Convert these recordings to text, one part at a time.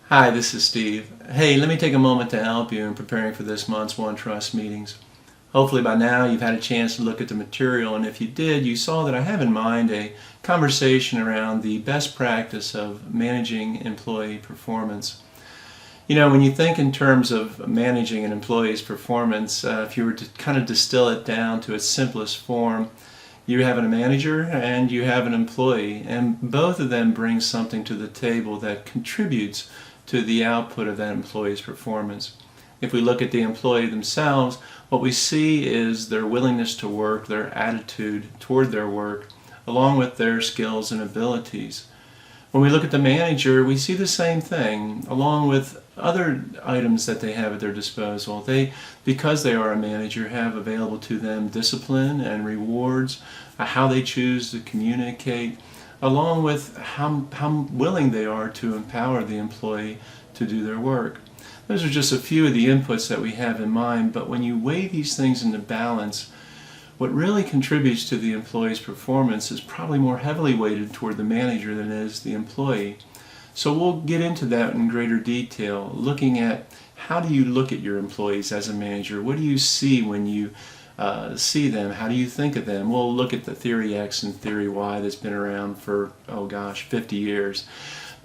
Hi, this is Steve. Hey, let me take a moment to help you in preparing for this month's OneTrust meetings. Hopefully by now you've had a chance to look at the material, and if you did, you saw that I have in mind a conversation around the best practice of managing employee performance. You know, when you think in terms of managing an employee's performance, if you were to kind of distill it down to its simplest form, you have a manager and you have an employee, and both of them bring something to the table that contributes to the output of that employee's performance. If we look at the employee themselves, what we see is their willingness to work, their attitude toward their work, along with their skills and abilities. When we look at the manager, we see the same thing, along with other items that they have at their disposal. Because they are a manager, have available to them discipline and rewards, how they choose to communicate, along with how willing they are to empower the employee to do their work. Those are just a few of the inputs that we have in mind, but when you weigh these things into balance, what really contributes to the employee's performance is probably more heavily weighted toward the manager than it is the employee. So we'll get into that in greater detail, looking at how do you look at your employees as a manager? What do you see when you see them? How do you think of them? We'll look at the Theory X and Theory Y that's been around for, 50 years.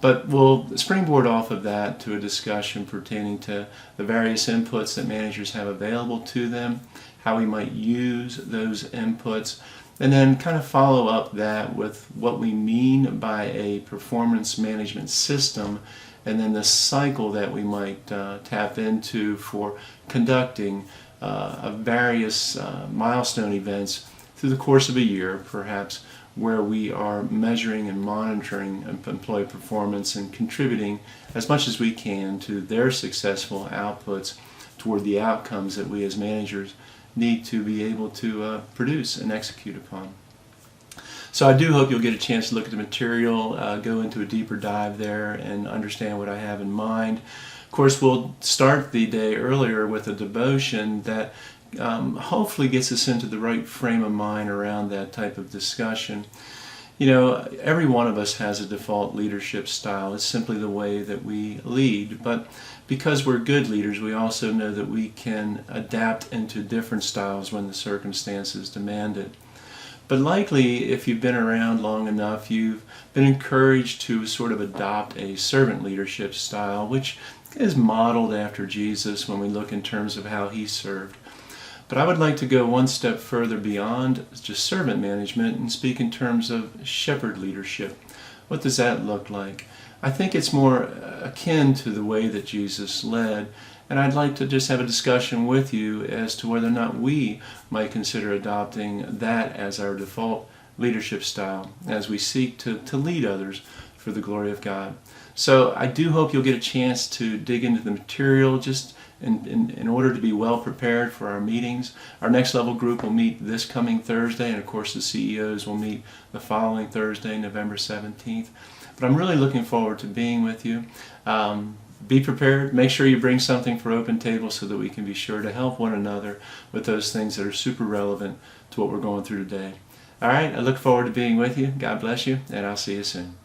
But we'll springboard off of that to a discussion pertaining to the various inputs that managers have available to them, how we might use those inputs, and then kind of follow up that with what we mean by a performance management system, and then the cycle that we might tap into for conducting various milestone events through the course of a year, perhaps, where we are measuring and monitoring employee performance and contributing as much as we can to their successful outputs toward the outcomes that we as managers need to be able to produce and execute upon. So I do hope you'll get a chance to look at the material, go into a deeper dive there and understand what I have in mind. Of course, we'll start the day earlier with a devotion that hopefully gets us into the right frame of mind around that type of discussion. You know, every one of us has a default leadership style. It's simply the way that we lead. But because we're good leaders, we also know that we can adapt into different styles when the circumstances demand it. But likely, if you've been around long enough, you've been encouraged to sort of adopt a servant leadership style, which is modeled after Jesus when we look in terms of how he served. But I would like to go one step further beyond just servant management and speak in terms of shepherd leadership. What does that look like? I think it's more akin to the way that Jesus led, and I'd like to just have a discussion with you as to whether or not we might consider adopting that as our default leadership style as we seek to lead others for the glory of God. So I do hope you'll get a chance to dig into the material just in order to be well prepared for our meetings. Our next level group will meet this coming Thursday, and of course the CEOs will meet the following Thursday, November 17th. But I'm really looking forward to being with you. Be prepared. Make sure you bring something for Open Table so that we can be sure to help one another with those things that are super relevant to what we're going through today. All right, I look forward to being with you. God bless you, and I'll see you soon.